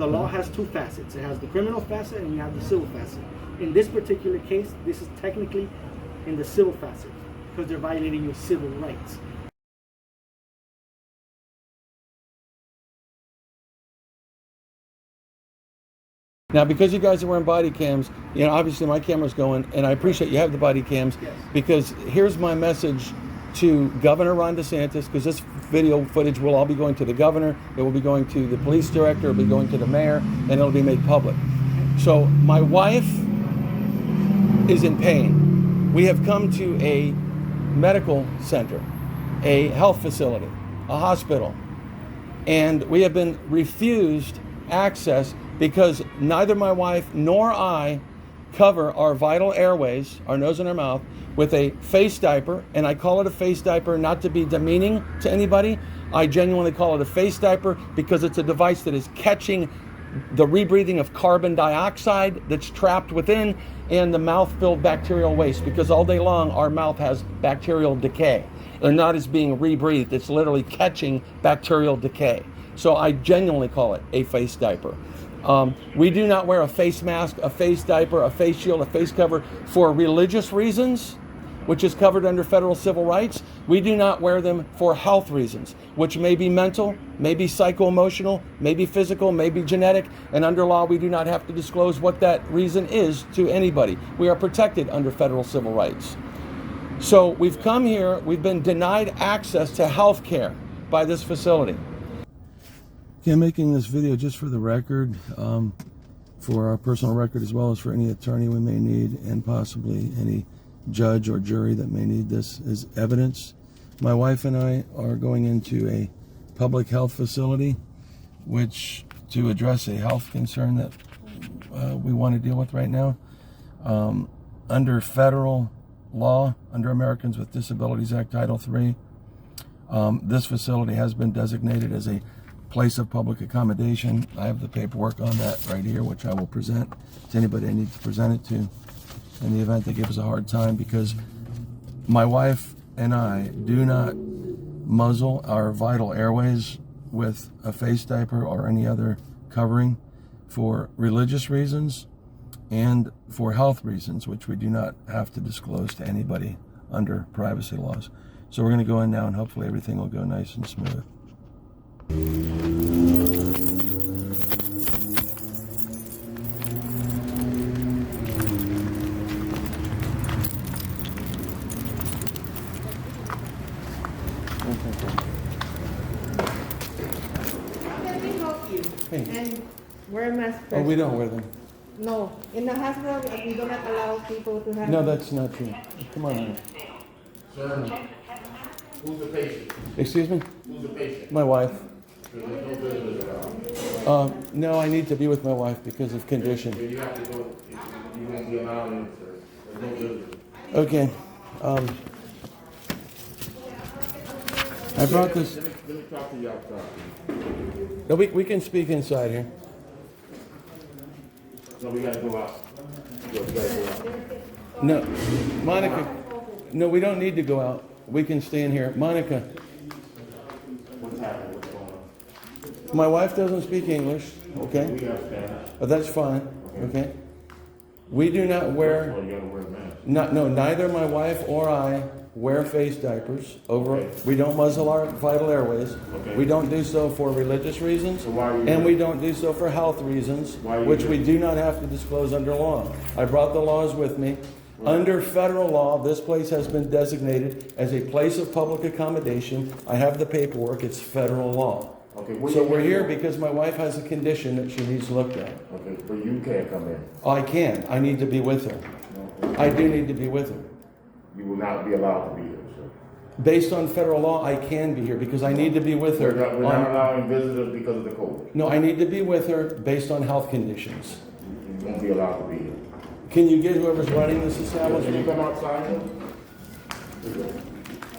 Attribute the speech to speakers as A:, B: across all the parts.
A: the law has two facets. It has the criminal facet and you have the civil facet. In this particular case, this is technically in the civil facet because they're violating your civil rights.
B: Now, because you guys are wearing body cams, you know, obviously my camera's going, and I appreciate you have the body cams,
A: yes.
B: Because here's my message to Governor Ron DeSantis, because this video footage will all be going to the governor, it will be going to the police director, it will be going to the mayor, and it'll be made public. So my wife is in pain. We have come to a medical center, a health facility, a hospital, and we have been refused access because neither my wife nor I cover our vital airways, our nose and our mouth, with a face diaper. And I call it a face diaper not to be demeaning to anybody. I genuinely call it a face diaper because it's a device that is catching the rebreathing of carbon dioxide that's trapped within and the mouth-filled bacterial waste, because all day long our mouth has bacterial decay. They're not as being rebreathed, it's literally catching bacterial decay. So I genuinely call it a face diaper. We do not wear a face mask, a face diaper, a face shield, a face cover for religious reasons, which is covered under federal civil rights. We do not wear them for health reasons, which may be mental, may be psycho-emotional, may be physical, may be genetic, and under law we do not have to disclose what that reason is to anybody. We are protected under federal civil rights. So we've come here, we've been denied access to health care by this facility. Okay, I'm making this video just for the record, for our personal record, as well as for any attorney we may need, and possibly any judge or jury that may need this as evidence. My wife and I are going into a public health facility, which to address a health concern that we want to deal with right now. Under federal law, under Americans with Disabilities Act Title III, this facility has been designated as a place of public accommodation. I have the paperwork on that right here, which I will present to anybody I need to present it to in the event they give us a hard time, because my wife and I do not muzzle our vital airways with a face diaper or any other covering for religious reasons and for health reasons, which we do not have to disclose to anybody under privacy laws. So we're going to go in now and hopefully everything will go nice and smooth.
C: Let me help you.
B: Hey.
C: And wear a mask first.
B: Oh, we don't wear them.
C: No, in the hospital we do not allow people to have.
B: No, that's not true. Come on, honey.
D: Sir, who's the patient?
B: Excuse me?
D: Who's the patient?
B: My wife.
D: There's no visitors at all.
B: No, I need to be with my wife because of condition.
D: You have to go, you won't be allowed in, sir. There's no visitors.
B: Okay. I brought this.
D: Let me talk to you outside.
B: No, we can speak inside here.
D: No, we gotta go out. We gotta go out.
B: No, Monica. No, we don't need to go out. We can stay in here. Monica,
D: What's happening? What's going on?
B: my wife doesn't speak English, okay?
D: We understand.
B: But that's fine, okay? We do not wear,
D: Well, you gotta wear a mask.
B: neither my wife or I wear face diapers over, we don't muzzle our vital airways.
D: Okay.
B: We don't do so for religious reasons,
D: So why are you
B: and
D: here?
B: we don't do so for health reasons,
D: Why are you
B: which
D: here?
B: we do not have to disclose under law. I brought the laws with me. Under federal law, this place has been designated as a place of public accommodation. I have the paperwork, it's federal law.
D: Okay, what
B: So
D: you
B: we're
D: here
B: here
D: for?
B: because my wife has a condition that she needs looked at.
D: Okay, but you can't come in.
B: I can, I need to be with her.
D: No,
B: I do need to be with her.
D: You will not be allowed to be here, sir.
B: Based on federal law, I can be here because I need to be with her.
D: We're not
B: on-
D: allowing visitors because of the COVID.
B: No, I need to be with her based on health conditions.
D: You won't be allowed to be here.
B: Can you get whoever's running this
D: Can you
B: establishment?
D: come outside?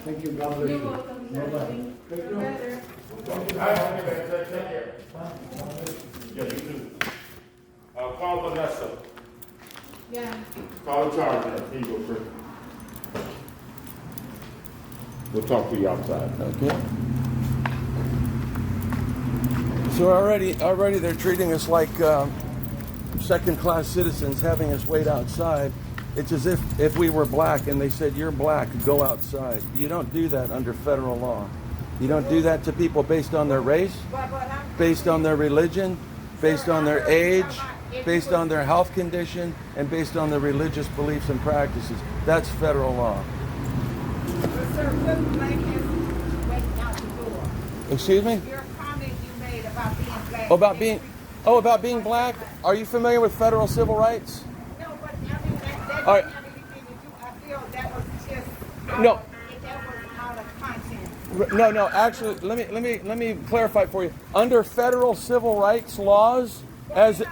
B: Thank you, God bless
C: You're
B: you.
C: welcome. You're better.
D: Take care. Yeah, you too. Call Vanessa.
C: Yeah.
D: Call the charge, man. Here you go, sir. We'll talk to you outside.
B: Okay. So already they're treating us like second-class citizens, having us wait outside. It's as if we were black and they said, you're black, go outside. You don't do that under federal law. You don't do that to people based on their race, based on their religion, based on their age, based on their health condition, and based on their religious beliefs and practices. That's federal law.
E: Sir, what black is waiting out the door?
B: Excuse me?
E: Your comment you made about being black.
B: About being black? Are you familiar with federal civil rights?
E: No, but I mean, that
B: All right.
E: didn't have anything to do. I feel that was just
B: No.
E: that was out of content.
B: No. Actually, let me clarify for you. Under federal civil rights laws, as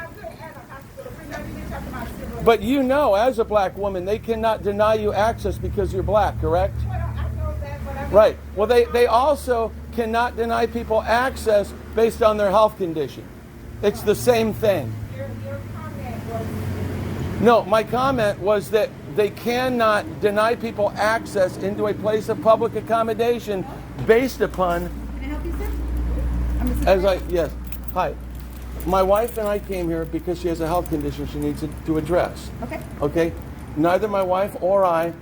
B: but you know, as a black woman, they cannot deny you access because you're black, correct? Right. Well, they also cannot deny people access based on their health condition. It's the same thing.
E: Your comment was
B: No, my comment was that they cannot deny people access into a place of public accommodation based upon,
C: Can I help you, sir?
B: yes. Hi. My wife and I came here because she has a health condition she needs to address.
C: Okay.
B: Okay? Neither my wife or I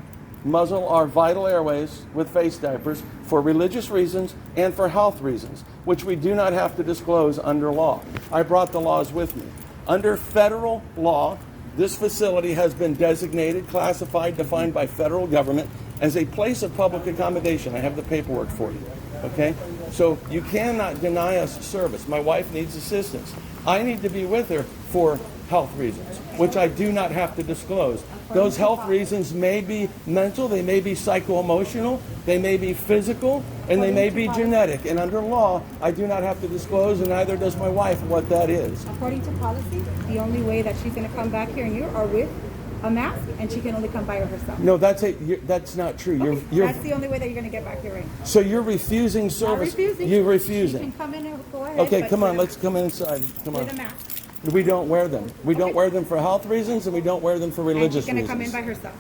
B: muzzle our vital airways with face diapers for religious reasons and for health reasons, which we do not have to disclose under law. I brought the laws with me. Under federal law, this facility has been designated, classified, defined by federal government as a place of public accommodation. I have the paperwork for you. Okay? So you cannot deny us service. My wife needs assistance. I need to be with her for health reasons, which I do not have to disclose. Those health reasons may be mental, they may be psycho-emotional, they may be physical, and they may be genetic. And under law, I do not have to disclose, and neither does my wife, what that is.
C: According to policy, the only way that she's going to come back here and you are with a mask, and she can only come by herself.
B: No, that's not true.
C: That's the only way that you're going to get back here, right?
B: So you're refusing service.
C: Not refusing.
B: You're
C: She
B: refusing.
C: can come in and go ahead.
B: Okay,
C: but
B: come on,
C: with
B: let's come inside. Come on.
C: a mask.
B: We don't wear them. We don't wear them for health reasons, and we don't wear them for
C: And
B: religious
C: she's going to come in
B: reasons.
C: by herself.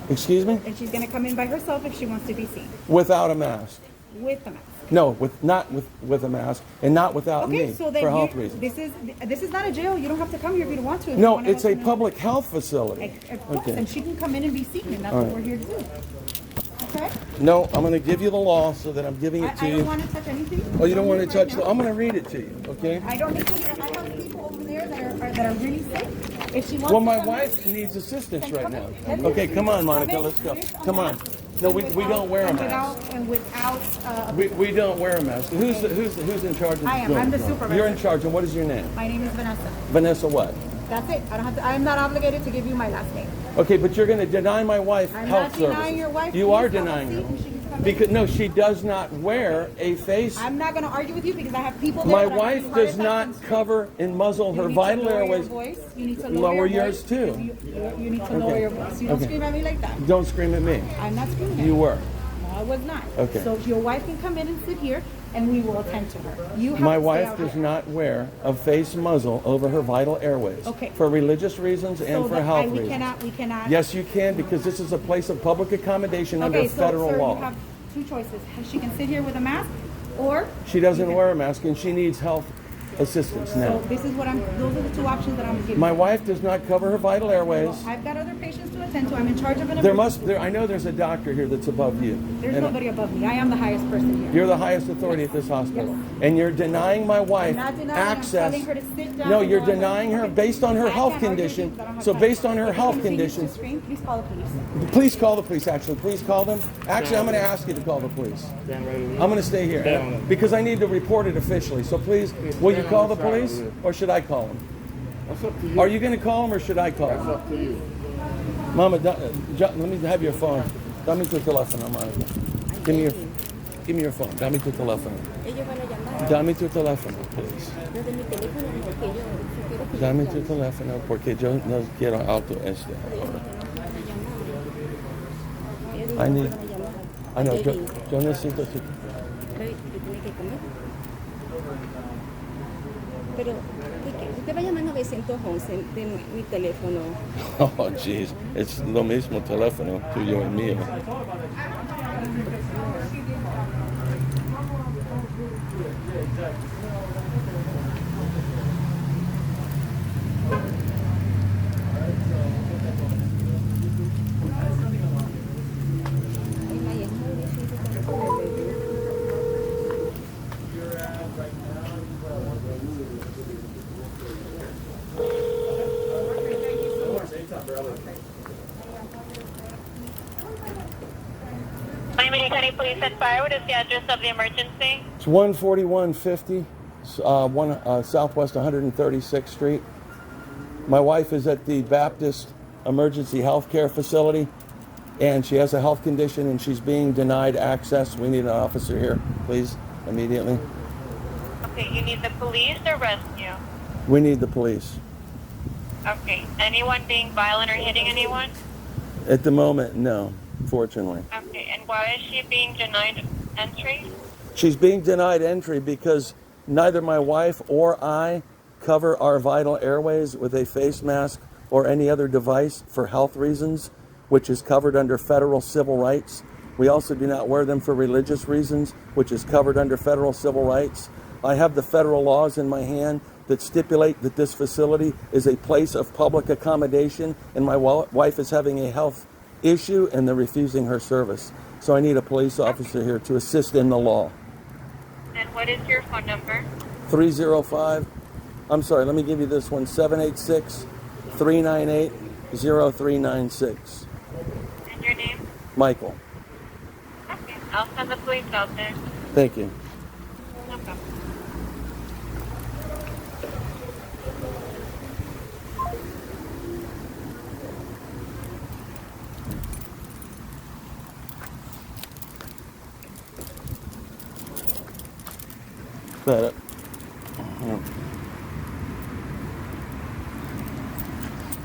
B: Excuse me?
C: And she's going to come in by herself if she wants to be seen.
B: Without a mask.
C: With a mask.
B: No, not with a mask, and not without
C: Okay,
B: me
C: so then
B: for health reasons.
C: this is not a jail. You don't have to come here if you don't want to. If you
B: No,
C: wanna
B: it's
C: go
B: a
C: to the-
B: public health facility.
C: Of course,
B: Okay.
C: and she can come in and be seen, and that's
B: All
C: what
B: right.
C: we're here to do. Okay?
B: No, I'm going to give you the law so that I'm giving it to
C: I
B: you.
C: don't want to touch anything.
B: Oh, you don't want to
C: Right
B: touch
C: now.
B: I'm going to read it to you, okay?
C: I don't need to. I have people over there that are really sick. If she wants
B: Well,
C: to
B: my
C: come
B: wife needs assistance
C: then
B: right
C: come
B: now.
C: in. Let me
B: Okay,
C: see.
B: come on, Monica,
C: Come in
B: let's go.
C: with a
B: Come on.
C: mask
B: No,
C: and
B: we don't wear a
C: and
B: mask.
C: without.
B: We don't wear a mask. Who's in charge of
C: I am.
B: Go,
C: I'm the
B: go.
C: supervisor.
B: You're in charge, and what is your name?
C: My name is Vanessa.
B: Vanessa what?
C: That's it. I don't have to. I'm not obligated to give you my last name.
B: Okay, but you're going to deny my wife
C: I'm
B: health
C: not
B: services.
C: denying your wife.
B: You
C: Please
B: are
C: have a
B: denying
C: seat
B: her.
C: and she can come in.
B: Because no, she does not wear a face.
C: I'm not going to argue with you because I have people there.
B: My
C: that are
B: wife
C: having
B: does
C: heart
B: not
C: attacks and
B: cover and muzzle
C: You
B: her
C: need to
B: vital
C: lower your
B: airways.
C: voice. You need to
B: Lower
C: lower
B: yours,
C: voice.
B: too.
C: You need to lower your voice. You don't
B: Okay.
C: scream at me like that.
B: Don't scream at me.
C: I'm not screaming at
B: You were.
C: No, I was not.
B: Okay.
C: So your wife can come in and sit here, and we will attend to her. You have
B: My
C: to stay
B: wife
C: out
B: does
C: here.
B: not wear a face muzzle over her vital airways.
C: Okay.
B: For religious reasons and
C: So
B: for
C: that
B: health
C: we
B: reasons.
C: We cannot.
B: Yes, you can, because this is a place of public accommodation under
C: Okay, so
B: federal
C: sir,
B: law.
C: you have two choices. She can sit here with a mask, or
B: She doesn't wear a mask, and she needs health assistance
C: so
B: now.
C: this is what I'm. Those are the two options that I'm giving.
B: My wife does not cover her vital airways.
C: I've got other patients to attend to. I'm in charge of an
B: I know there's a doctor here that's above you.
C: There's
B: And
C: nobody above me. I am the highest person here.
B: You're the highest authority at this hospital. And you're denying my wife
C: I'm not denying.
B: access.
C: I'm telling her to sit down.
B: No,
C: and
B: you're
C: go on.
B: denying her
C: Okay.
B: based on her
C: I
B: health
C: can't argue with you
B: condition.
C: because I don't have
B: So
C: time.
B: based on her
C: If you
B: health
C: continue to
B: condition,
C: scream, please call the police.
B: please call the police, actually. Please call them. Actually, I'm going to ask you to call the police. I'm going to stay here because I need to report it officially. So please, will you call the police or should I call them?
D: That's up to you.
B: Are you going to call them or should I call
D: That's
B: them?
D: up to you.
B: Mama, let me have your phone. Dame tu teléfono, Monica. Give me your phone. Dame tu teléfono.
F: Ellos van a llamar.
B: Dame tu teléfono, please.
F: No de mi teléfono porque yo si quiero que
B: Dame
F: ellos
B: tu
F: llamen.
B: teléfono porque yo no quiero auto este.
F: Ellos
B: I
F: van
B: need-
F: a llamar.
B: I know,
F: Ellos
B: yo necesito tu...
F: tienen que comer. Pero usted va a llamar 911 de mi teléfono.
B: Oh, jeez. Es lo mismo teléfono tuyo y mío.
G: County Police and Fire, what is the address of the emergency?
B: It's 14150 Southwest 136th Street. My wife is at the Baptist Emergency Healthcare Facility, and she has a health condition, and she's being denied access. We need an officer here, please, immediately.
G: Okay, you need the police or rescue?
B: We need the police.
G: Okay, anyone being violent or hitting anyone?
B: At the moment, no, fortunately.
G: Okay, and why is she being denied entry?
B: She's being denied entry because neither my wife or I cover our vital airways with a face mask or any other device for health reasons, which is covered under federal civil rights. We also do not wear them for religious reasons, which is covered under federal civil rights. I have the federal laws in my hand that stipulate that this facility is a place of public accommodation, and my wife is having a health issue and they're refusing her service. So I need a police officer here to assist in the law.
G: And what is your phone number?
B: 305, I'm sorry, let me give you this one, 786-398-0396.
G: And your name?
B: Michael.
G: Okay, I'll send the police out there.
B: Thank you.
G: No problem.
B: That it.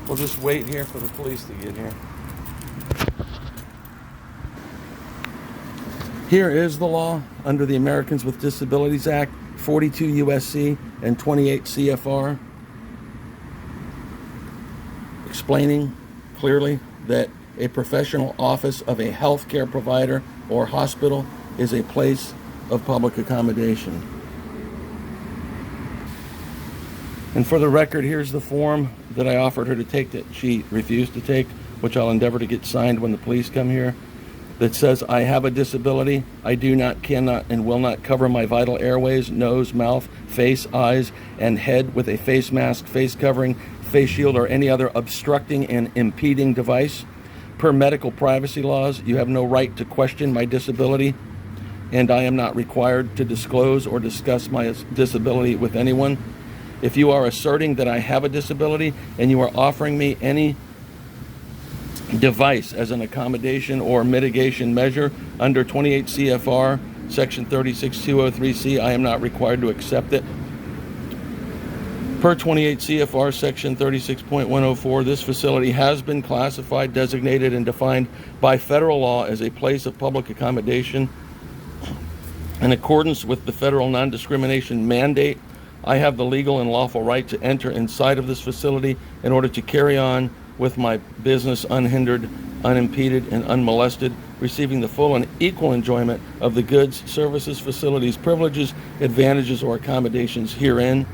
B: We'll just wait here for the police to get here. Here is the law under the Americans with Disabilities Act, 42 U.S.C. and 28 CFR, explaining clearly that a professional office of a healthcare provider or hospital is a place of public accommodation. And for the record, here's the form that I offered her to take that she refused to take, which I'll endeavor to get signed when the police come here, that says, I have a disability. I do not, cannot, and will not cover my vital airways, nose, mouth, face, eyes, and head with a face mask, face covering, face shield, or any other obstructing and impeding device. Per medical privacy laws, you have no right to question my disability, and I am not required to disclose or discuss my disability with anyone. If you are asserting that I have a disability and you are offering me any device as an accommodation or mitigation measure under 28 CFR section 36203C, I am not required to accept it. Per 28 CFR section 36.104, this facility has been classified, designated, and defined by federal law as a place of public accommodation. In accordance with the federal non-discrimination mandate, I have the legal and lawful right to enter inside of this facility in order to carry on with my business unhindered, unimpeded, and unmolested, receiving the full and equal enjoyment of the goods, services, facilities, privileges, advantages, or accommodations herein.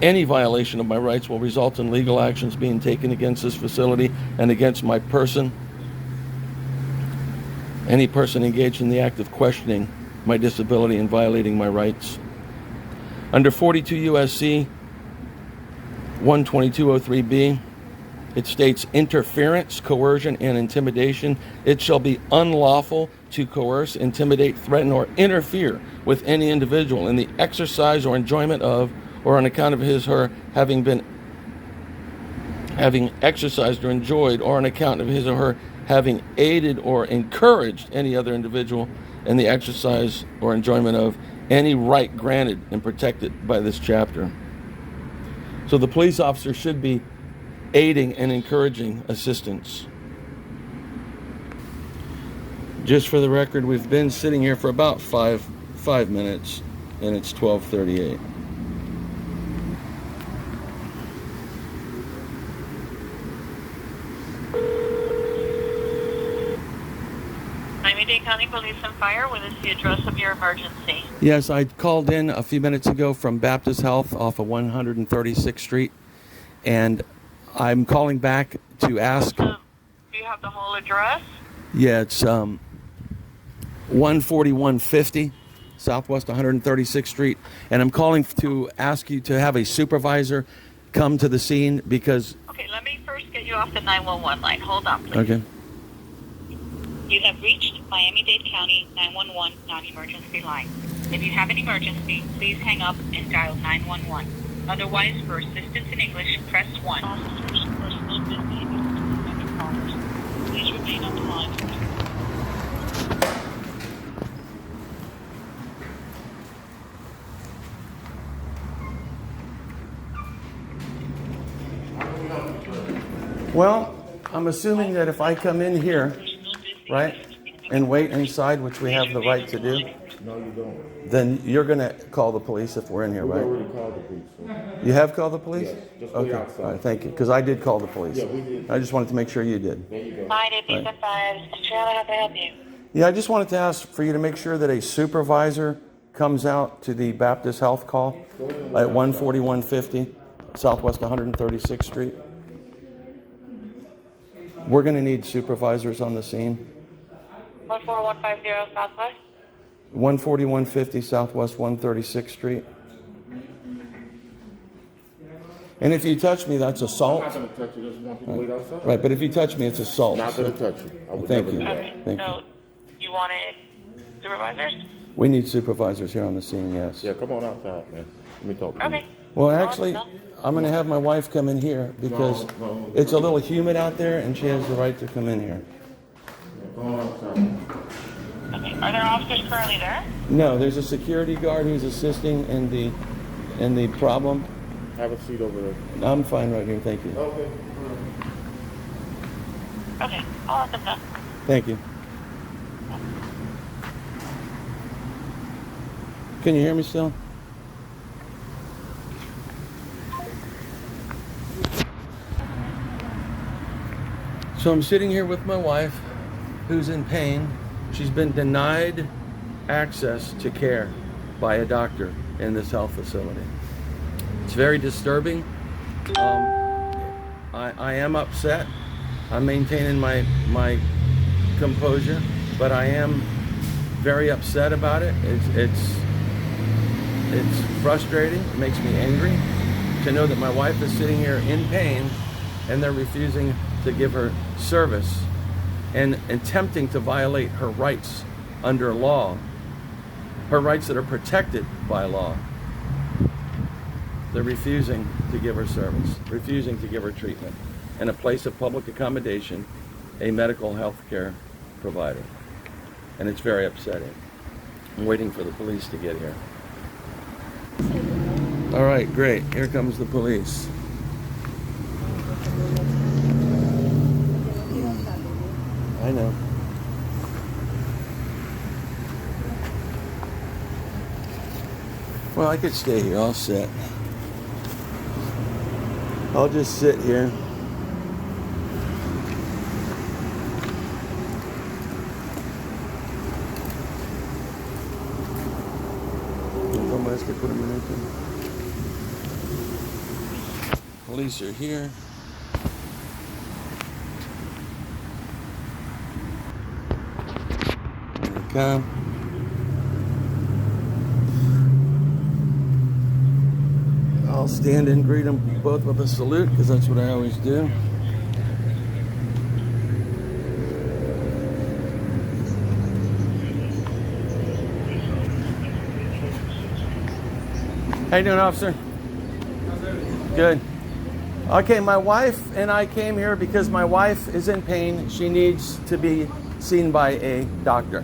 B: Any violation of my rights will result in legal actions being taken against this facility and against my person. Any person engaged in the act of questioning my disability and violating my rights. Under 42 U.S.C. 12203B, it states interference, coercion, and intimidation. It shall be unlawful to coerce, intimidate, threaten, or interfere with any individual in the exercise or enjoyment of, or on account of his or her having exercised or enjoyed, or on account of his or her having aided or encouraged any other individual in the exercise or enjoyment of any right granted and protected by this chapter. So the police officer should be aiding and encouraging assistance. Just for the record, we've been sitting here for about five minutes, and it's 12:38.
G: Miami-Dade County Police and Fire, what is the address of your emergency?
B: Yes, I called in a few minutes ago from Baptist Health off of 136th Street, and I'm calling back to ask.
G: Do you have the whole address?
B: Yeah, it's 14150 Southwest 136th Street, and I'm calling to ask you to have a supervisor come to the scene because.
G: Okay, let me first get you off the 911 line. Hold on, please.
B: Okay.
G: You have reached Miami-Dade County 911 non-emergency line. If you have an emergency, please hang up and dial 911. Otherwise, for assistance in English, press 1. Officers, personal business, and other callers, please remain on the line.
B: Well, I'm assuming that if I come in here, right, and wait inside, which we have the right to do,
D: No, you don't.
B: then you're going to call the police if we're in here,
D: We
B: right?
D: already called the police, sir.
B: You have called the police?
D: Yes, just go
B: Okay,
D: outside.
B: all right, thank you, because I did call the police.
D: Yeah, we did.
B: I just wanted to make sure you did.
D: There you go.
G: Hi, Deputy 5. Trailer, how can I help you?
B: Yeah, I just wanted to ask for you to make sure that a supervisor comes out to the Baptist Health call at 14150 Southwest 136th Street. We're going to need supervisors on the scene.
G: 14150 Southwest.
B: 14150 Southwest 136th Street. And if you touch me, that's
D: I'm
B: assault.
D: not gonna touch you, just want you to wait outside.
B: Right, but if you touch me, it's assault.
D: Not gonna touch you. I would
B: Thank
D: never
B: you.
D: do that.
G: Okay,
B: Thank
G: so you wanted supervisors?
B: We need supervisors here on the scene, yes.
D: Yeah, come on outside, man. Let me talk to you.
G: Okay.
B: Well, actually, I'm going to have my wife come in here because
D: No.
B: it's a little humid out there and she has the right to come in here.
D: Come on outside.
G: Okay. Are there officers currently there?
B: No, there's a security guard who's assisting in the problem.
D: Have a seat over there.
B: I'm fine right here, thank you.
D: Okay.
G: Okay. I'll let them know.
B: Thank you. Can you hear me still? So I'm sitting here with my wife, who's in pain. She's been denied access to care by a doctor in this health facility. It's very disturbing. I am upset. I'm maintaining my composure, but I am very upset about it. It's frustrating. It makes me angry to know that my wife is sitting here in pain and they're refusing to give her service and attempting to violate her rights under law, her rights that are protected by law. They're refusing to give her service, refusing to give her treatment in a place of public accommodation, a medical health care provider. And it's very upsetting. I'm waiting for the police to get here. All right, great. Here comes the police. I know. Well, I could stay here. I'll sit. I'll just sit here. Police are here. Here they come. I'll stand and greet them both with a salute because that's what I always do. How you doing, officer? Good. Okay, my wife and I came here because my wife is in pain. She needs to be seen by a doctor.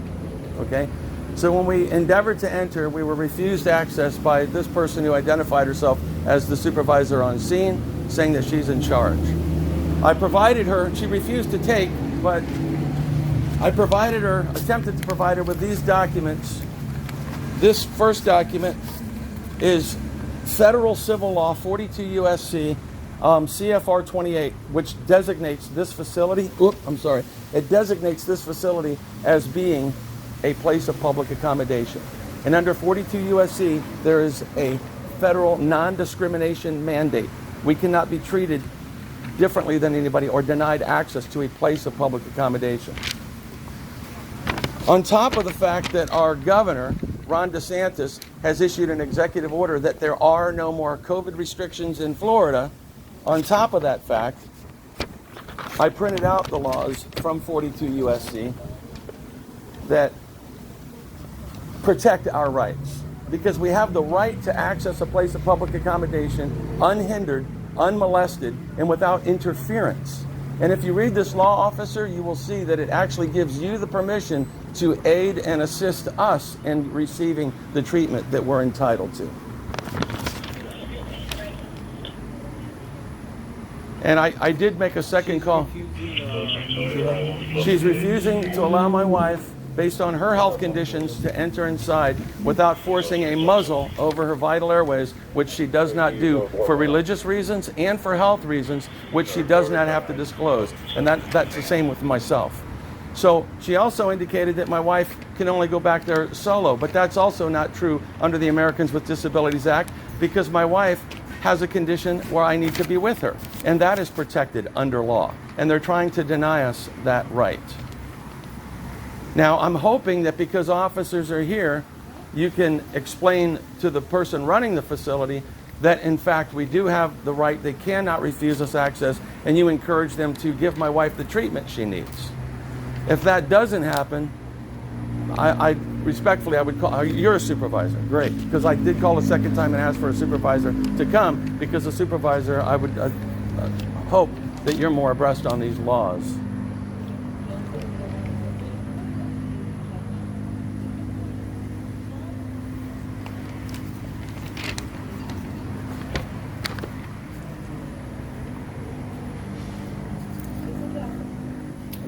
B: Okay? So when we endeavored to enter, we were refused access by this person who identified herself as the supervisor on scene, saying that she's in charge. I provided her, she refused to take, but I provided her, attempted to provide her with these documents. This first document is Federal Civil Law 42 USC CFR 28, which designates this facility, it designates this facility as being a place of public accommodation. And under 42 USC, there is a federal non-discrimination mandate. We cannot be treated differently than anybody or denied access to a place of public accommodation. On top of the fact that our governor, Ron DeSantis, has issued an executive order that there are no more COVID restrictions in Florida, on top of that fact, I printed out the laws from 42 USC that protect our rights, because we have the right to access a place of public accommodation unhindered, unmolested, and without interference. And if you read this law, officer, you will see that it actually gives you the permission to aid and assist us in receiving the treatment that we're entitled to. And I did make a second call. She's refusing to allow my wife, based on her health conditions, to enter inside without forcing a muzzle over her vital airways, which she does not do for religious reasons and for health reasons, which she does not have to disclose. And that's the same with myself. So she also indicated that my wife can only go back there solo, but that's also not true under the Americans with Disabilities Act, because my wife has a condition where I need to be with her, and that is protected under law, and they're trying to deny us that right. Now, I'm hoping that because officers are here, you can explain to the person running the facility that, in fact, we do have the right, they cannot refuse us access, and you encourage them to give my wife the treatment she needs. If that doesn't happen, I respectfully, I would call, you're a supervisor, great, because I did call a second time and ask for a supervisor to come, because the supervisor, I would hope that you're more abreast on these laws.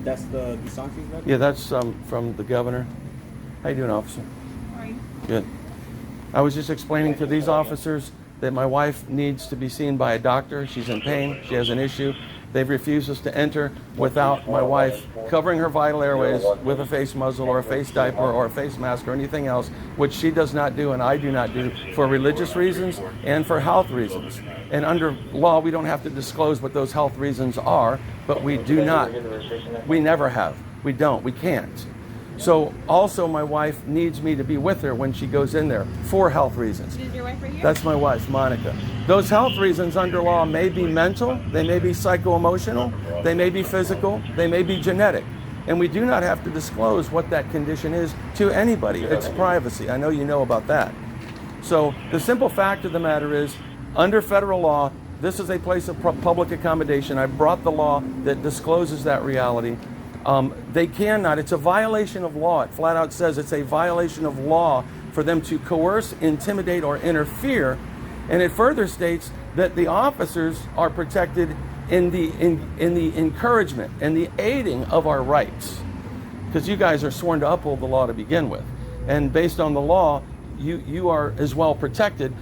H: That's the DeSantis letter?
B: Yeah, that's from the governor. How you doing, officer?
E: How are you?
B: Good. I was just explaining to these officers that my wife needs to be seen by a doctor. She's in pain. She has an issue. They've refused us to enter without my wife covering her vital airways with a face muzzle or a face diaper or a face mask or anything else, which she does not do and I do not do for religious reasons and for health reasons. And under law, we don't have to disclose what those health reasons are, but we do not. We never have. We don't. We can't. So also my wife needs me to be with her when she goes in there for health reasons.
E: Is your wife right here?
B: That's my wife, Monica. Those health reasons under law may be mental, they may be psycho-emotional, they may be physical, they may be genetic. And we do not have to disclose what that condition is to anybody. It's privacy. I know you know about that. So the simple fact of the matter is, under federal law, this is a place of public accommodation. I brought the law that discloses that reality. They cannot, it's a violation of law. It flat out says it's a violation of law for them to coerce, intimidate, or interfere. And it further states that the officers are protected in the encouragement and the aiding of our rights. Because you guys are sworn to uphold the law to begin with. And based on the law, you are as well protected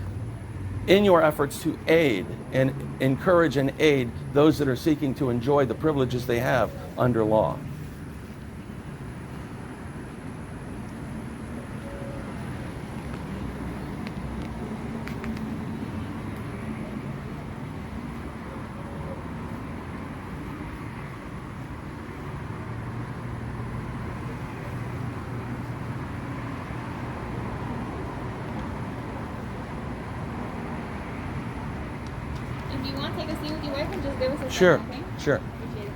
B: in your efforts to aid and encourage and aid those that are seeking to enjoy the privileges they have under law.
E: If you want to take a seat with your wife and just give us a
B: Sure,
E: second, okay?
B: sure.
E: Appreciate it.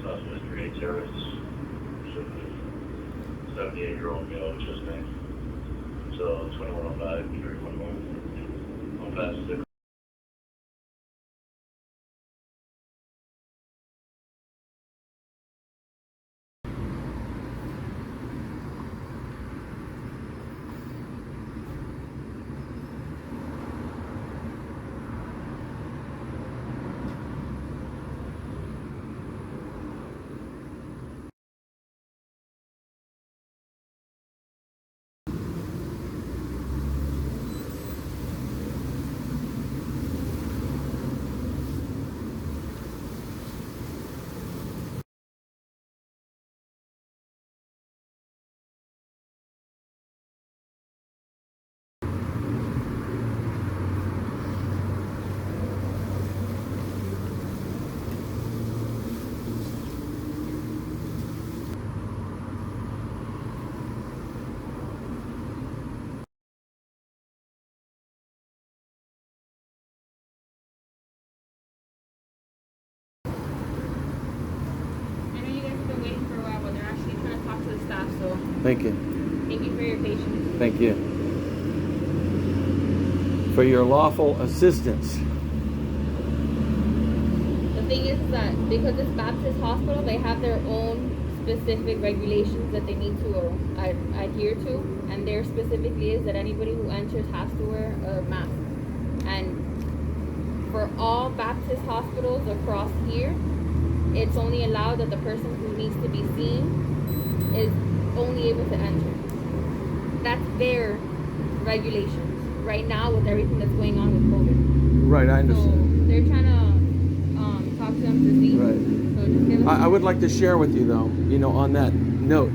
I: Suspect creates terrorists. 78-year-old male chest pain. So 2105, 311. On fast 6.
B: Thank you.
F: Thank you for your patience.
B: Thank you. For your lawful assistance.
F: The thing is that because it's Baptist Hospital, they have their own specific regulations that they need to adhere to, and there specifically is that anybody who enters has to wear a mask. And for all Baptist hospitals across here, it's only allowed that the person who needs to be seen is only able to enter. That's their regulations right now with everything that's going on with COVID.
B: Right, I understand.
F: So they're trying to talk to them to see.
B: Right.
F: So just give us
B: I would like to share with you, though, on that note,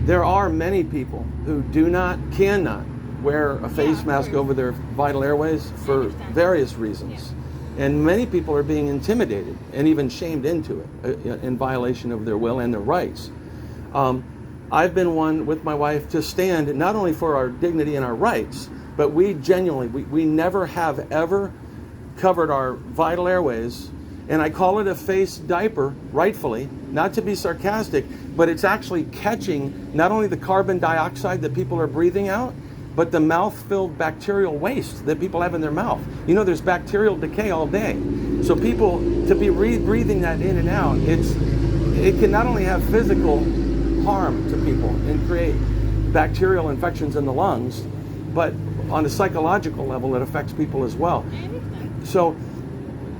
B: there are many people who cannot wear a face mask over their vital airways for various reasons. And many people are being intimidated and even shamed into it in violation of their will and their rights. I've been one with my wife to stand not only for our dignity and our rights, but we never have ever covered our vital airways. And I call it a face diaper, rightfully, not to be sarcastic, but it's actually catching not only the carbon dioxide that people are breathing out, but the mouth-filled bacterial waste that people have in their mouth. There's bacterial decay all day. So people, to be breathing that in and out, it can not only have physical harm to people and create bacterial infections in the lungs, but on a psychological level, it affects people as well. So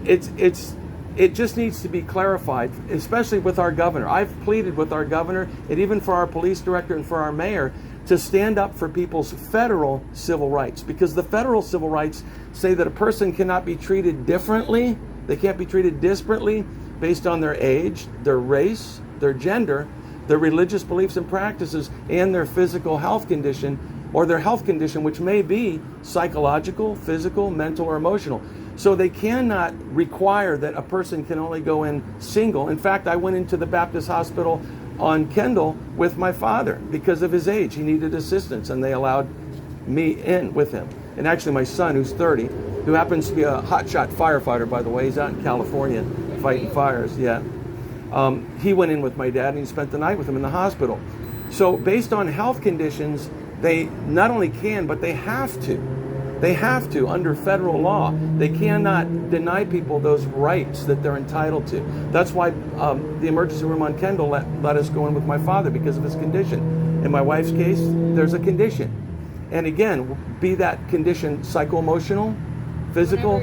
B: it just needs to be clarified, especially with our governor. I've pleaded with our governor and even for our police director and for our mayor to stand up for people's federal civil rights, because the federal civil rights say that a person cannot be treated differently, they can't be treated disparately based on their age, their race, their gender, their religious beliefs and practices, and their physical health condition, or their health condition, which may be psychological, physical, mental, or emotional. So they cannot require that a person can only go in single. In fact, I went into the Baptist Hospital on Kendall with my father because of his age. He needed assistance, and they allowed me in with him. And actually my son, who's 30, who happens to be a hotshot firefighter, by the way, he's out in California fighting fires, he went in with my dad and he spent the night with him in the hospital. So based on health conditions, they not only can, but they have to. They have to, under federal law. They cannot deny people those rights that they're entitled to. That's why the emergency room on Kendall let us go in with my father, because of his condition. In my wife's case, there's a condition. And again, be that condition psycho-emotional, physical,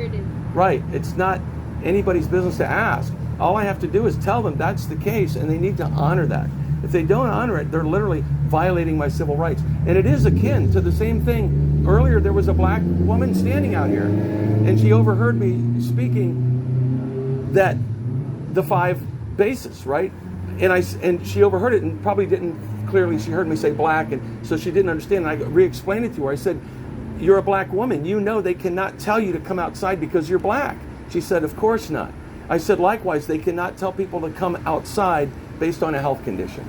B: right. It's not anybody's business to ask. All I have to do is tell them that's the case, and they need to honor that. If they don't honor it, they're literally violating my civil rights. And it is akin to the same thing. Earlier, there was a black woman standing out here, and she overheard me speaking that the 5 bases, right? And she overheard it and probably didn't clearly, she heard me say black, and so she didn't understand. And I re-explained it to her. I said, you're a black woman. You know they cannot tell you to come outside because you're black. She said, of course not. I said, likewise, they cannot tell people to come outside based on a health condition.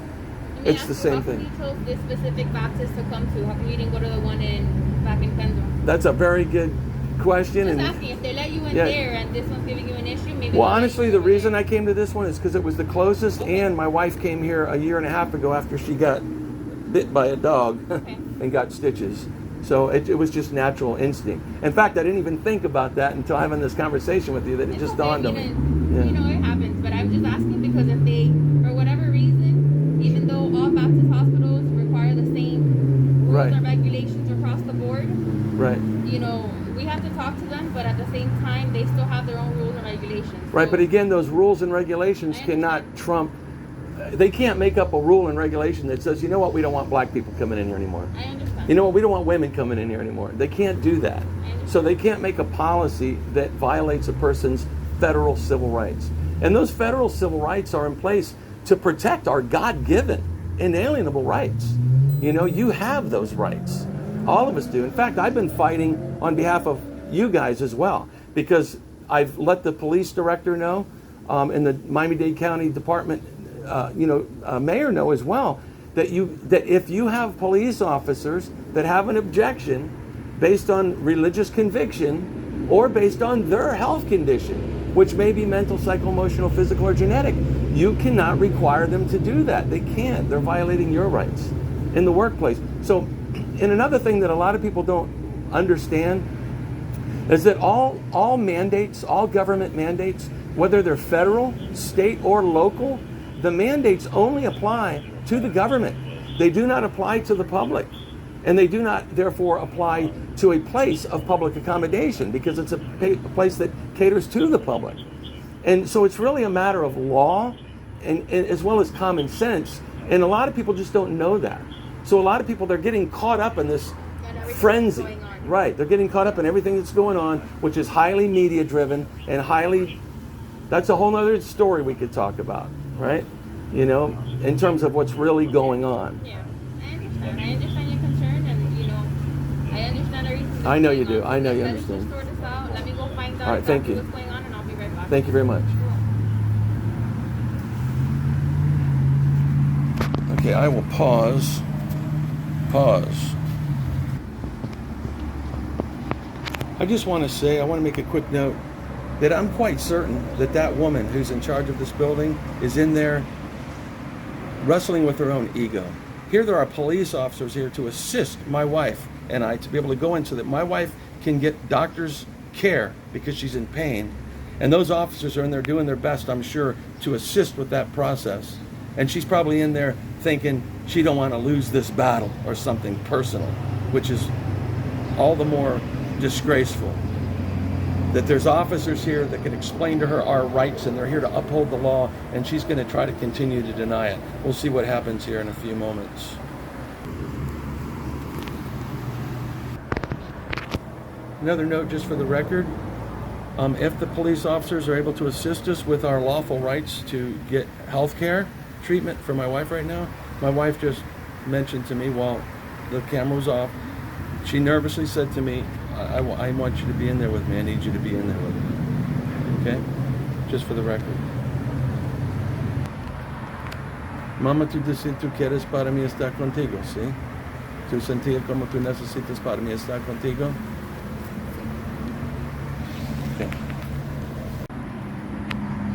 B: It's the same thing.
F: How come you chose this specific Baptist to come to? How come you didn't go to the one back in Kendall?
B: That's a very good question.
F: Just asking, if they let you in there and this one's giving you an issue, maybe.
B: Well, honestly, the reason I came to this one is because it was the closest, and my wife came here a year and a half ago after she got bit by a dog and got stitches. So it was just natural instinct. In fact, I didn't even think about that until having this conversation with you, that it just dawned on me.
F: It happens, but I'm just asking because if they, for whatever reason, even though all Baptist hospitals require the same rules and regulations across the board, we have to talk to them, but at the same time, they still have their own rules and regulations.
B: Right, but again, those rules and regulations cannot trump. They can't make up a rule and regulation that says, you know what, we don't want black people coming in here anymore.
F: I understand.
B: You know what, we don't want women coming in here anymore. They can't do that. So they can't make a policy that violates a person's federal civil rights. And those federal civil rights are in place to protect our God-given, inalienable rights. You have those rights. All of us do. In fact, I've been fighting on behalf of you guys as well, because I've let the police director know, and the Miami-Dade County Department, mayor know as well, that if you have police officers that have an objection based on religious conviction or based on their health condition, which may be mental, psycho-emotional, physical, or genetic, You cannot require them to do that. They can't. They're violating your rights in the workplace. So, and another thing that a lot of people don't understand is that all mandates, all government mandates, whether they're federal, state, or local, the mandates only apply to the government. They do not apply to the public. And they do not, therefore, apply to a place of public accommodation because it's a place that caters to the public. And so it's really a matter of law and as well as common sense. And a lot of people just don't know that. So a lot of people, they're getting caught up in this frenzy. Right, they're getting caught up in everything that's going on, which is highly media driven and highly, that's a whole other story we could talk about, right? You know, in terms of what's really going on.
F: Yeah, I understand your concern, and you know, I understand everything.
B: I know you do. I know you
F: Let's just
B: understand.
F: sort this out. Let me go find out
B: All right, thank you.
F: what's going on, and I'll be right back.
B: Thank you very much. Okay, I will pause. I just want to say, I want to make a quick note that I'm quite certain that that woman who's in charge of this building is in there wrestling with her own ego. Here there are police officers here to assist my wife and I to be able to go in so that my wife can get doctor's care because she's in pain. And those officers are in there doing their best, I'm sure, to assist with that process. And she's probably in there thinking she don't want to lose this battle or something personal, which is all the more disgraceful. That there's officers here that can explain to her our rights and they're here to uphold the law, and she's going to try to continue to deny it. We'll see what happens here in a few moments. Another note just for the record, if the police officers are able to assist us with our lawful rights to get health care treatment for my wife right now, my wife just mentioned to me while the camera was off, she nervously said to me, I want you to be in there with me. I need you to be in there with me. Okay? Just for the record. Mamá, tú quieres para mí estar contigo, ¿sí? Tú sentir como tú necesitas para mí estar contigo. Okay.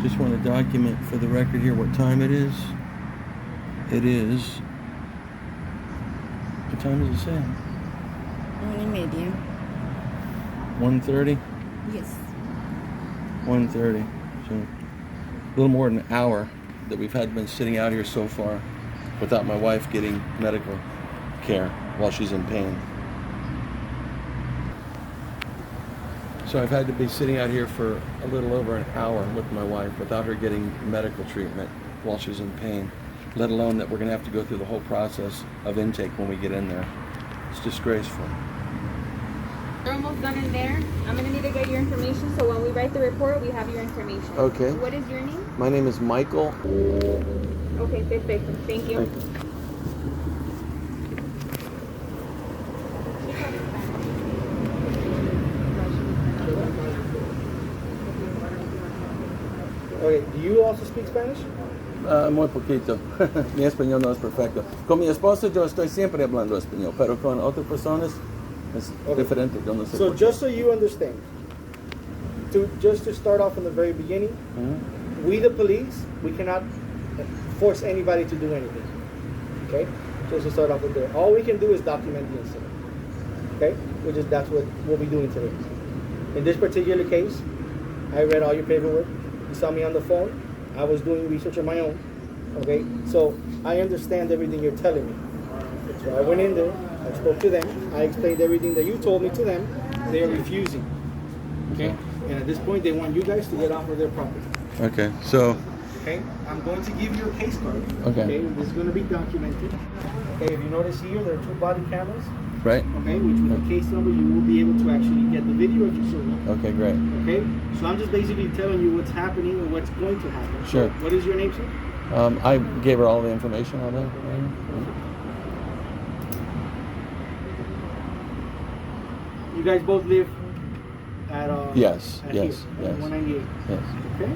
B: Just want to document for the record here what time it is. It is, what time does it say?
C: 1:30.
B: 1:30?
C: Yes.
B: 1:30. So a little more than an hour that we've been sitting out here so far without my wife getting medical care while she's in pain. So I've had to be sitting out here for a little over an hour with my wife without her getting medical treatment while she's in pain, let alone that we're going to have to go through the whole process of intake when we get in there. It's disgraceful.
F: We're almost done in there. I'm going to need to get your information, so when we write the report, we have your information.
B: Okay.
F: What is your name?
B: My name is Michael.
F: Okay, perfect. Thank you.
B: Thank you.
A: Okay, do you also speak Spanish?
B: Muy poquito. Mi español no es perfecto. Con mi esposa yo estoy siempre hablando español, pero con otras personas es diferente. Yo no sé
A: So
B: por qué.
A: just so you understand, just to start off in the very beginning, we the police, we cannot force anybody to do anything. Okay? Just to start off with there. All we can do is document the incident. Okay? That's what we'll be doing today. In this particular case, I read all your paperwork. You saw me on the phone. I was doing research on my own. Okay? So I understand everything you're telling me. So I went in there, I spoke to them, I explained everything that you told me to them. They are refusing. Okay? And at this point, they want you guys to get off of their property.
B: Okay, so.
A: Okay? I'm going to give you a case card.
B: Okay.
A: This is going to be documented. Okay, if you notice here, there are 2 body cameras.
B: Right.
A: Okay, which with the case number, you will be able to actually get the video if you so want.
B: Okay, great.
A: Okay? So I'm just basically telling you what's happening and what's going to happen.
B: Sure.
A: So what is your name, sir?
B: I gave her all the information on that.
A: You guys both live at
B: Yes,
A: at
B: yes,
A: here,
B: yes.
A: 198.
B: Yes.
A: Okay?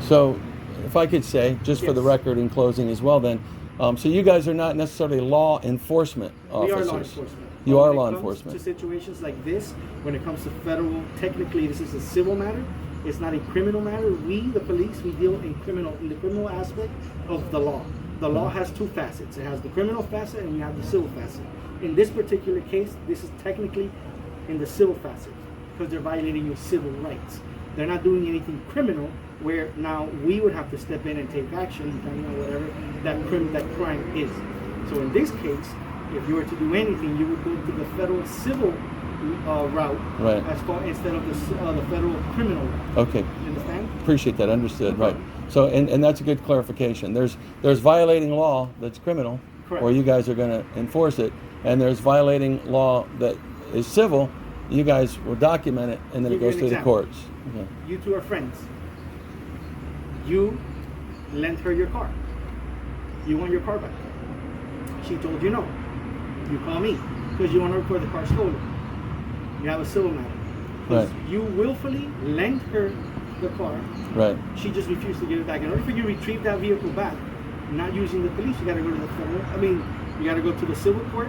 B: So, if I could say, just for the
A: Yes.
B: record in closing as well then, so you guys are not necessarily law enforcement
A: We
B: officers.
A: are law enforcement.
B: You
A: But
B: are
A: when
B: law
A: it comes
B: enforcement.
A: To situations like this, when it comes to federal, technically this is a civil matter. It's not a criminal matter. We, the police, we deal in the criminal aspect of the law. The law has two facets. It has the criminal facet and we have the civil facet. In this particular case, this is technically in the civil facet because they're violating your civil rights. They're not doing anything criminal where now we would have to step in and take action depending on whatever that crime is. So in this case, if you were to do anything, you would go to the federal civil route,
B: right,
A: as far instead of the federal criminal route.
B: Okay.
A: You understand?
B: Appreciate that. Understood. Right. So, and that's a good clarification. There's violating law that's criminal,
A: Correct.
B: or you guys are going to enforce it, and there's violating law that is civil. You guys will document it, and then it
A: Give you
B: goes
A: an
B: through the
A: example.
B: courts. Okay.
A: You two are friends. You lent her your car. You want your car back. She told you no. You call me because you want to report the car stolen. You have a civil matter. Because
B: Right.
A: you willfully lent her the car.
B: Right.
A: She just refused to give it back. In order for you to retrieve that vehicle back, not using the police, you got to go to the federal. You got to go to the civil court.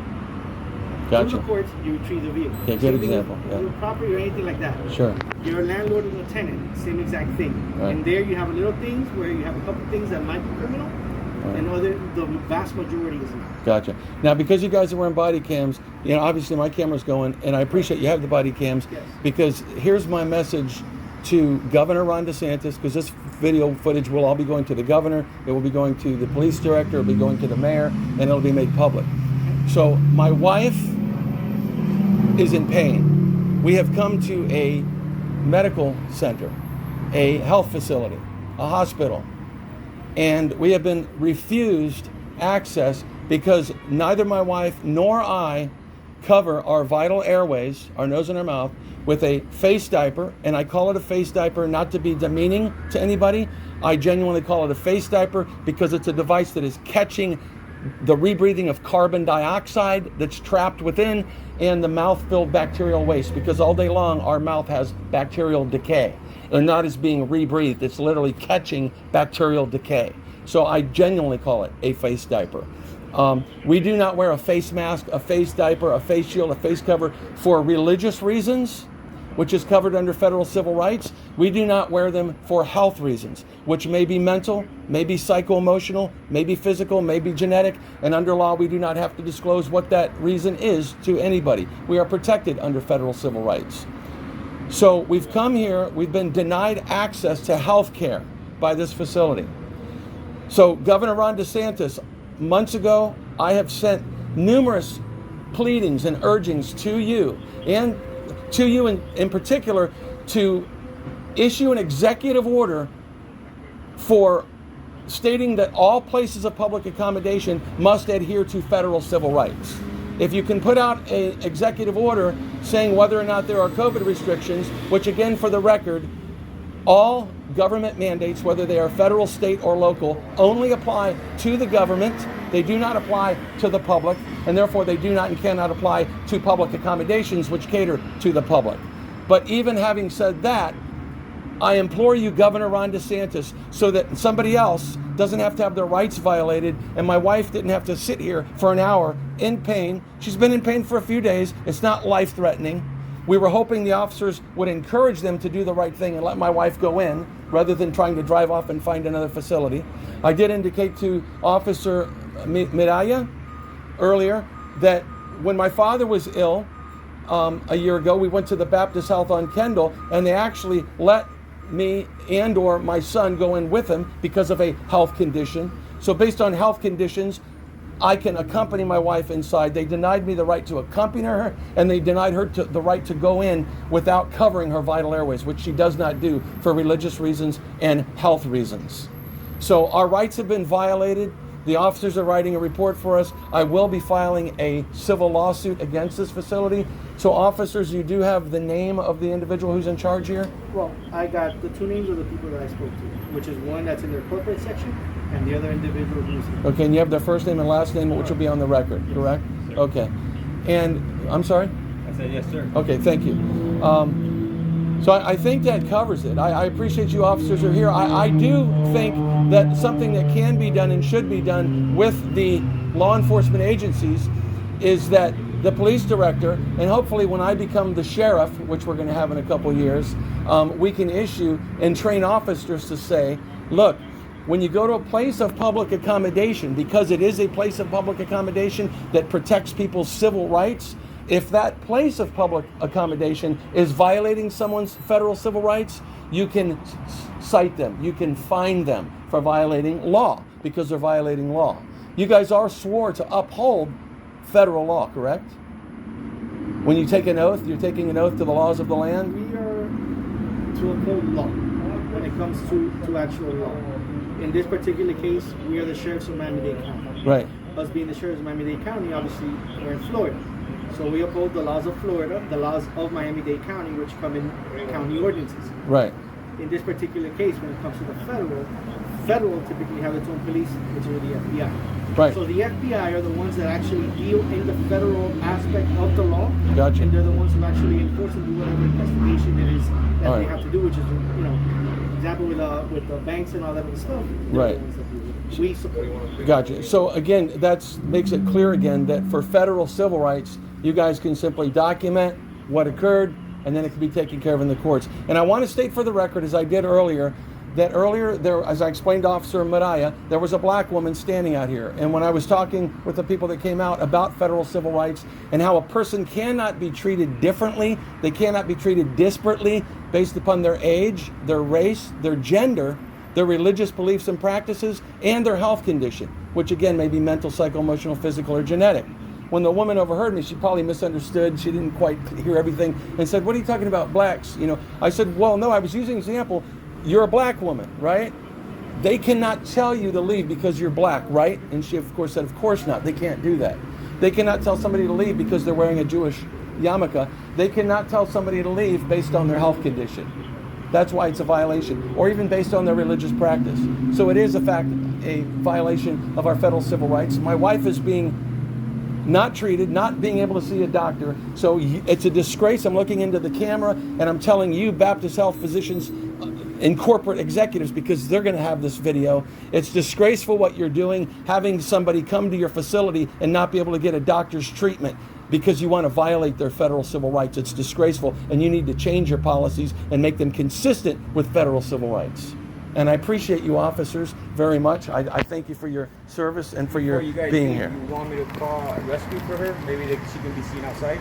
B: Gotcha.
A: Through the courts, you retrieve the vehicle.
B: Okay, good
A: Same thing
B: example,
A: with
B: yeah.
A: Your property or anything like that.
B: Sure.
A: You're a landlord and a tenant, same exact thing.
B: Right.
A: And there you have little things where you have a couple things that might be criminal,
B: Right.
A: and the vast majority is not.
B: Gotcha. Now, because you guys are wearing body cams, obviously my camera's going, and I appreciate you have the body cams.
A: Yes.
B: Because here's my message to Governor Ron DeSantis, because this video footage will all be going to the governor, it will be going to the police director, it will be going to the mayor, and it'll be made public. So my wife is in pain. We have come to a medical center, a health facility, a hospital, and we have been refused access because neither my wife nor I cover our vital airways, our nose and our mouth, with a face diaper. And I call it a face diaper not to be demeaning to anybody. I genuinely call it a face diaper because it's a device that is catching the rebreathing of carbon dioxide that's trapped within and the mouth-filled bacterial waste, because all day long our mouth has bacterial decay. And not as being rebreathed, it's literally catching bacterial decay. So I genuinely call it a face diaper. We do not wear a face mask, a face diaper, a face shield, a face cover for religious reasons, which is covered under federal civil rights. We do not wear them for health reasons, which may be mental, may be psycho-emotional, may be physical, may be genetic, and under law we do not have to disclose what that reason is to anybody. We are protected under federal civil rights. So we've come here, we've been denied access to health care by this facility. So Governor Ron DeSantis, months ago, I have sent numerous pleadings and urgings to you, and to you in particular, to issue an executive order for stating that all places of public accommodation must adhere to federal civil rights. If you can put out an executive order saying whether or not there are COVID restrictions, which again, for the record, all government mandates, whether they are federal, state, or local, only apply to the government. They do not apply to the public, and therefore they do not and cannot apply to public accommodations which cater to the public. But even having said that, I implore you, Governor Ron DeSantis, so that somebody else doesn't have to have their rights violated, and my wife didn't have to sit here for an hour in pain. She's been in pain for a few days. It's not life-threatening. We were hoping the officers would encourage them to do the right thing and let my wife go in rather than trying to drive off and find another facility. I did indicate to Officer Miraya earlier that when my father was ill a year ago, we went to the Baptist Health on Kendall, and they actually let me and or my son go in with him because of a health condition. So based on health conditions, I can accompany my wife inside. They denied me the right to accompany her, and they denied her the right to go in without covering her vital airways, which she does not do for religious reasons and health reasons. So our rights have been violated. The officers are writing a report for us. I will be filing a civil lawsuit against this facility. So officers, you do have the name of the individual who's in charge here?
A: Well, I got the two names of the people that I spoke to, which is one that's in their corporate section and the other individual who's here.
B: Okay, and you have their first name and last name, which will be on the record, correct?
D: Yes,
B: Okay. And, I'm sorry?
D: I said, yes, sir.
B: Okay, thank you. So I think that covers it. I appreciate you officers are here. I do think that something that can be done and should be done with the law enforcement agencies is that the police director, and hopefully when I become the sheriff, which we're going to have in a couple years, we can issue and train officers to say, look, when you go to a place of public accommodation, because it is a place of public accommodation that protects people's civil rights, if that place of public accommodation is violating someone's federal civil rights, you can cite them, you can fine them for violating law, because they're violating law. You guys are swore to uphold federal law, correct? When you take an oath, you're taking an oath to the laws of the land?
A: We are to uphold law when it comes to actual law. In this particular case, we are the sheriffs of Miami-Dade County.
B: Right.
A: Us being the sheriffs of Miami-Dade County, obviously, we're in Florida. So we uphold the laws of Florida, the laws of Miami-Dade County, which come in county ordinances.
B: Right.
A: In this particular case, when it comes to the federal typically have its own police, which are the FBI.
B: Right.
A: So the FBI are the ones that actually deal in the federal aspect of the law.
B: Gotcha.
A: And they're the ones who actually enforce and do whatever investigation it is that
B: All
A: they
B: right.
A: have to do, which is, example with the banks and all that other stuff.
B: Right.
A: We support.
B: Gotcha. So again, that makes it clear again that for federal civil rights, you guys can simply document what occurred, and then it can be taken care of in the courts. And I want to state for the record, as I did earlier, that earlier there, as I explained to Officer Mariah, there was a black woman standing out here. And when I was talking with the people that came out about federal civil rights and how a person cannot be treated differently, they cannot be treated disparately based upon their age, their race, their gender, their religious beliefs and practices, and their health condition, which again may be mental, psycho-emotional, physical, or genetic. When the woman overheard me, she probably misunderstood. She didn't quite hear everything and said, "What are you talking about, blacks?" I said, "Well, no, I was using an example. You're a black woman, right? They cannot tell you to leave because you're black, right?" And she, of course, said, "Of course not. They can't do that. They cannot tell somebody to leave because they're wearing a Jewish yarmulke. They cannot tell somebody to leave based on their health condition. That's why it's a violation, or even based on their religious practice. So it is, a violation of our federal civil rights. My wife is being not treated, not being able to see a doctor. So it's a disgrace. I'm looking into the camera and I'm telling you, Baptist Health physicians and corporate executives, because they're going to have this video. It's disgraceful what you're doing, having somebody come to your facility and not be able to get a doctor's treatment because you want to violate their federal civil rights. It's disgraceful, and you need to change your policies and make them consistent with federal civil rights. And I appreciate you officers very much. I thank you for your service and for your being here.
H: You want me to call a rescue for her? Maybe she can be seen outside?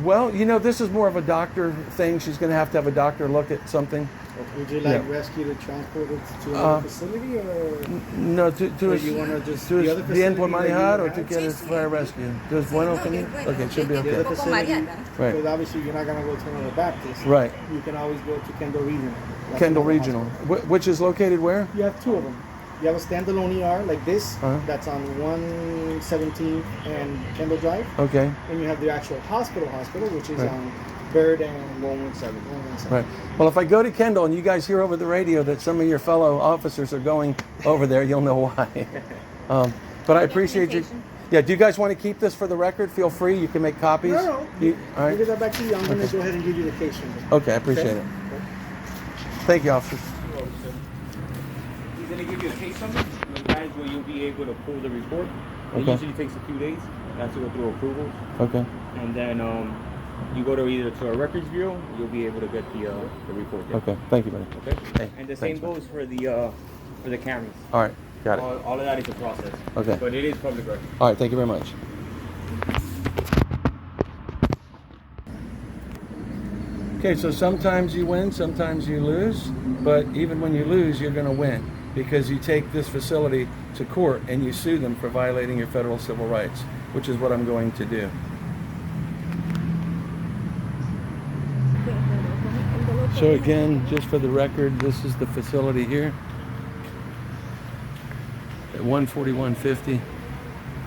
B: Well, this is more of a doctor thing. She's going to have a doctor look at something.
A: Would you like rescue to transport it to another facility, or
B: no?
A: Or you want to just the other
B: bien por
A: facility
B: manejar, or
A: that
B: tú
A: you
B: quieres fire rescue? Entonces, bueno, can you? Okay, it should be
A: the
B: okay.
A: other facility,
B: Right.
A: because obviously you're not going to go to another Baptist.
B: Right.
A: You can always go to Kendall Regional. That's
B: Kendall
A: another
B: Regional,
A: hospital.
B: which is located where?
A: You have two of them. You have a standalone ER like this,
B: Uh-huh.
A: that's on 117 and Kendall Drive,
B: Okay.
A: and you have the actual hospital, which is
B: Right.
A: on Bird and 117.
B: Right. Well, if I go to Kendall and you guys hear over the radio that some of your fellow officers are going over there, you'll know why. But I appreciate you. Yeah, do you guys want to keep this for the record? Feel free. You can make copies.
A: No.
B: All right.
A: Give that back to you. I'm going to go ahead and give you the case number.
B: Okay, I appreciate it. Thank you, officers.
H: He's going to give you a case number, and guys, where you'll be able to pull the report. It
B: Okay.
H: usually takes a few days. That's to go through approvals.
B: Okay.
H: And then you go to either to a records bureau, you'll be able to get the report there.
B: Okay. Thank you, buddy.
H: Okay?
B: Hey,
H: And the
B: thanks,
H: same goes for the cameras.
B: All right. Got it.
H: All of that is a process.
B: Okay.
H: But it is public record.
B: All right. Thank you very much. Okay, so sometimes you win, sometimes you lose, but even when you lose, you're going to win because you take this facility to court and you sue them for violating your federal civil rights, which is what I'm going to do. So again, just for the record, this is the facility here at 14150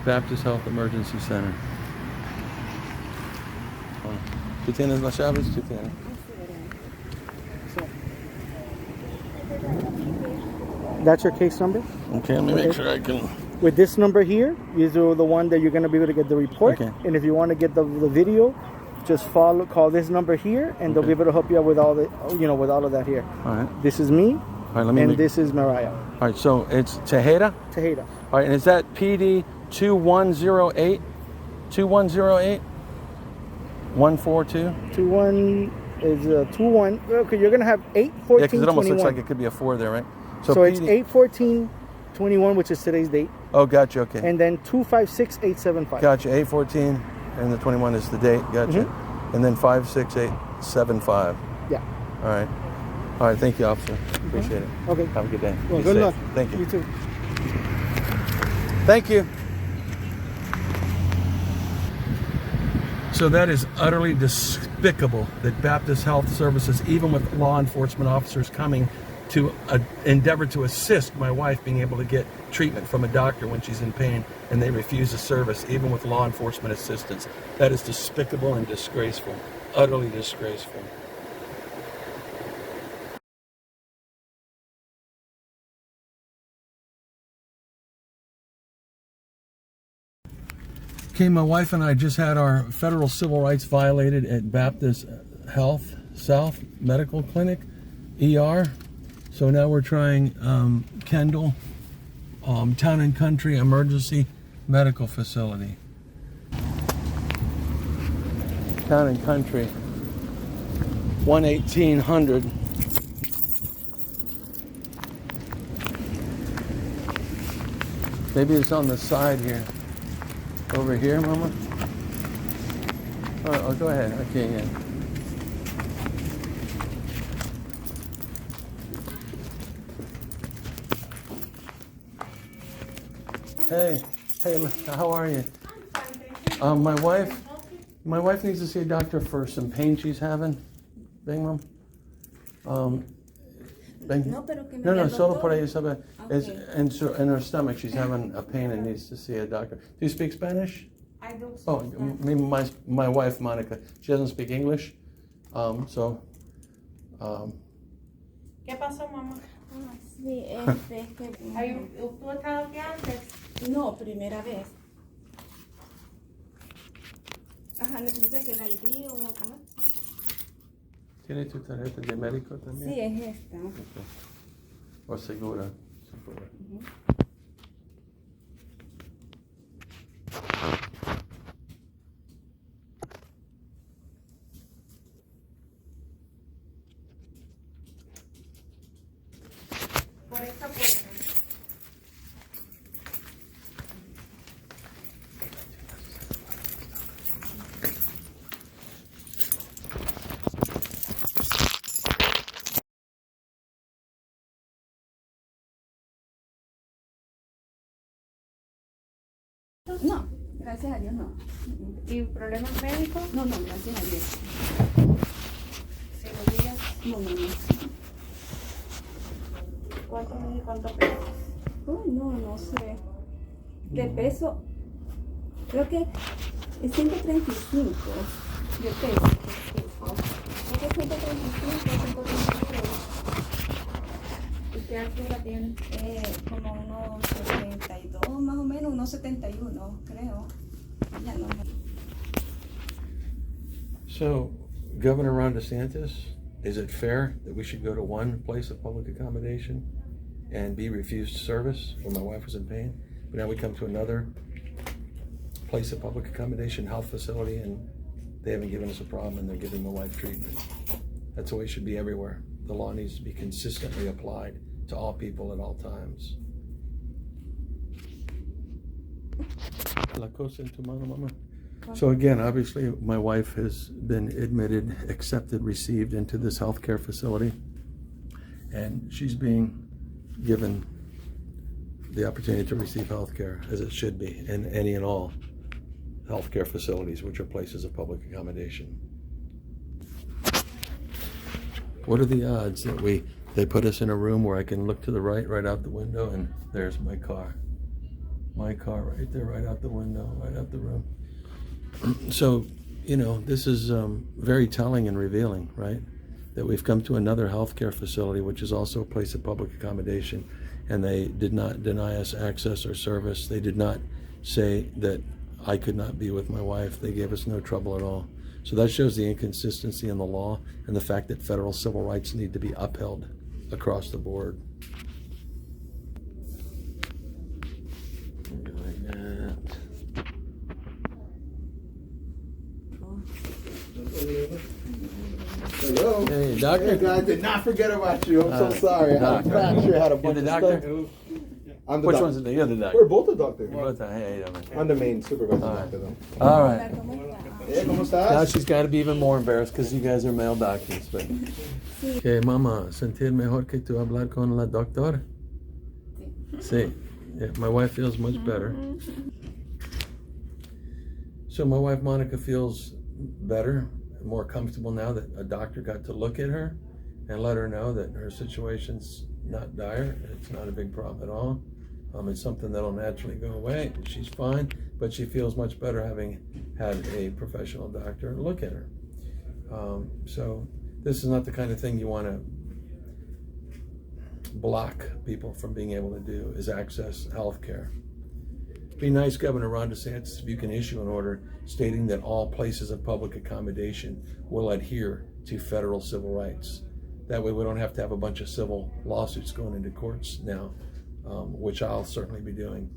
B: Baptist Health Emergency Center. ¿Tú tienes las llaves? ¿Tú tienes?
A: That's your case number?
B: Okay, let me make sure I can.
A: With this number here, is the one that you're going to be able to get the report.
B: Okay.
A: And if you want to get the video, just call this number here, and they'll be able to help you out with all the, with all of that here.
B: All right.
A: This is me,
B: All right, let me
A: and
B: make,
A: this is Mariah
B: all right, so it's Tejeda?
A: Tejeda.
B: All right, and is that PD 2108 2108 142.
A: 21 is 21. Okay, you're gonna have 8,
B: Yeah,
A: 14,
B: because it almost
A: 21.
B: looks like it could be a 4 there, right?
A: So it's
B: PD
A: 8, 14, 21, which is today's date,
B: Oh, gotcha. Okay.
A: and then 256 875.
B: Gotcha. 814, and the 21 is the date. Gotcha. And then 56875.
A: Yeah.
B: All right. All right. Thank you, officer. Appreciate it.
A: Okay.
B: Have a good day.
A: Well,
B: Be
A: good
B: safe.
A: luck.
B: Thank you.
A: You too.
B: Thank you. So that is utterly despicable that Baptist Health Services, even with law enforcement officers coming to endeavor to assist my wife being able to get treatment from a doctor when she's in pain, and they refuse the service, even with law enforcement assistance. That is despicable and disgraceful. Utterly disgraceful. Okay, my wife and I just had our federal civil rights violated at Baptist Health South Medical Clinic, ER. So now we're trying Kendall, Town and Country Emergency Medical Facility. Town and Country, 11800. Maybe it's on the side here. Over here, Mama? Oh, go ahead. Okay, yeah. Hey, how are you? My wife needs to see a doctor for some pain she's having. Bing, Mom? Bing? No, solo por ahí, sabe. In her stomach, she's having a pain and needs to see a doctor. Do you speak Spanish?
E: I don't speak
B: Oh,
E: Spanish.
B: maybe my wife, Monica, she doesn't speak English.
E: ¿Qué pasó, mamá?
C: Sí,
E: ¿Tú has estado aquí antes?
C: No, primera vez. Ajá, necesita que la ID o cómo.
B: ¿Tiene tu tarjeta de médico también?
C: Sí, es esta.
B: Okay. O segura.
E: Por esta puerta.
C: No, gracias a Dios no.
E: ¿Y problemas médicos?
C: No, gracias a Dios.
E: ¿Cirugías?
C: No.
E: ¿Cuánto pesas?
C: Uy, no sé. De peso, creo que es 135 de peso. Creo que 135, 136.
E: ¿Y qué altura tienes?
C: Como unos 72 más o menos, unos 71, creo. Ya no.
B: So, Governor Ron DeSantis, is it fair that we should go to one place of public accommodation and be refused service when my wife was in pain? But now we come to another place of public accommodation, health facility, and they haven't given us a problem and they're giving my wife treatment. That's the way it should be everywhere. The law needs to be consistently applied to all people at all times. La cosa en tu mano, Mama. So again, obviously, my wife has been admitted, accepted, received into this healthcare facility, and she's being given the opportunity to receive healthcare as it should be in any and all healthcare facilities, which are places of public accommodation. What are the odds that they put us in a room where I can look to the right out the window, and there's my car. My car right there, right out the window, right out the room. So, this is very telling and revealing, right? That we've come to another healthcare facility, which is also a place of public accommodation, and they did not deny us access or service. They did not say that I could not be with my wife. They gave us no trouble at all. So that shows the inconsistency in the law and the fact that federal civil rights need to be upheld across the board. Like that.
A: Hello.
B: Hey, doctor.
A: Hey, I did not forget about you. I'm so sorry. I had a
B: doctor.
A: fracture. I had a
B: You
A: bunch
B: the
A: of
B: doctor?
A: stuff. I'm the
B: Which
A: doctor.
B: one's the other doctor?
A: We're both the doctor.
B: Both the, hey,
A: I'm the main supervisor
B: All right.
A: doctor, though.
B: all right.
A: Hey, ¿cómo estás?
B: Now she's got to be even more embarrassed because you guys are male doctors. But okay, mama, sentir mejor que tú hablar con la doctora. Sí. Yeah, my wife feels much better. So my wife Monica feels better, more comfortable now that a doctor got to look at her and let her know that her situation's not dire. It's not a big problem at all. It's something that'll naturally go away. She's fine, but she feels much better having had a professional doctor look at her. So this is not the kind of thing you want to block people from being able to do, is access health care. Be nice, Governor Ron DeSantis, if you can issue an order stating that all places of public accommodation will adhere to federal civil rights. That way we don't have to have a bunch of civil lawsuits going into courts now, which I'll certainly be doing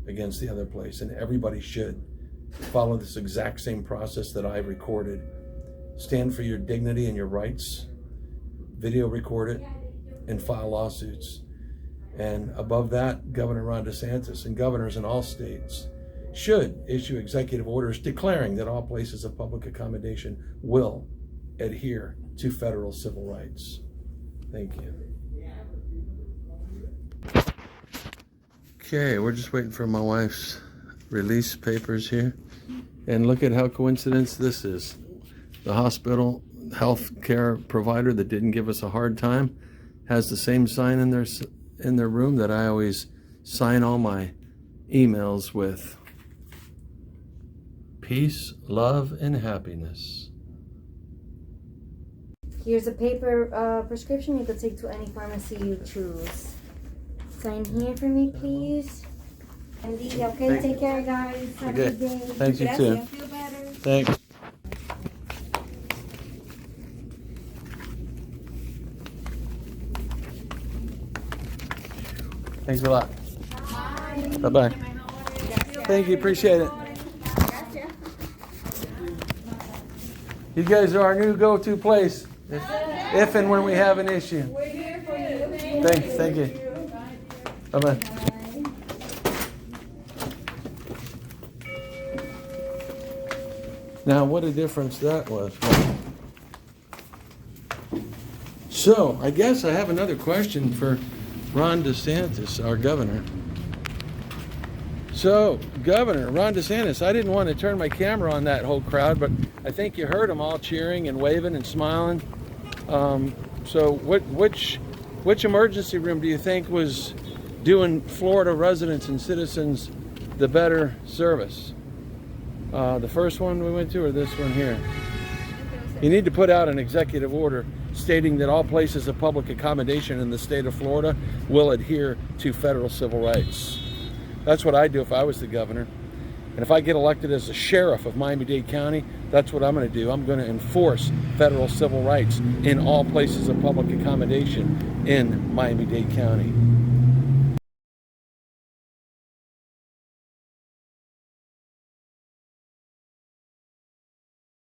B: against the other place. And everybody should follow this exact same process that I recorded. Stand for your dignity and your rights, video record it, and file lawsuits. And above that, Governor Ron DeSantis and governors in all states should issue executive orders declaring that all places of public accommodation will adhere to federal civil rights. Thank you. Okay, we're just waiting for my wife's release papers here. And look at how coincidence this is. The hospital health care provider that didn't give us a hard time has the same sign in their room that I always sign all my emails with. Peace, love, and happiness.
J: Here's a paper prescription you can take to any pharmacy you choose. Sign here for me, please. Andy, okay? Take care, guys. Have a good day.
B: Thanks, you too.
C: Feel better.
B: Thanks. Thanks a lot. Bye-bye. Thank you, appreciate it. You guys are our new go-to place if and when we have an issue.
E: We're here for you.
B: Thank you. Bye-bye. Now, what a difference that was. So, I guess I have another question for Ron DeSantis, our governor. So, Governor Ron DeSantis, I didn't want to turn my camera on that whole crowd, but I think you heard them all cheering and waving and smiling. So, which emergency room do you think was doing Florida residents and citizens the better service? The first one we went to, or this one here? You need to put out an executive order stating that all places of public accommodation in the state of Florida will adhere to federal civil rights. That's what I'd do if I was the governor. And if I get elected as the sheriff of Miami-Dade County, that's what I'm going to do. I'm going to enforce federal civil rights in all places of public accommodation in Miami-Dade County.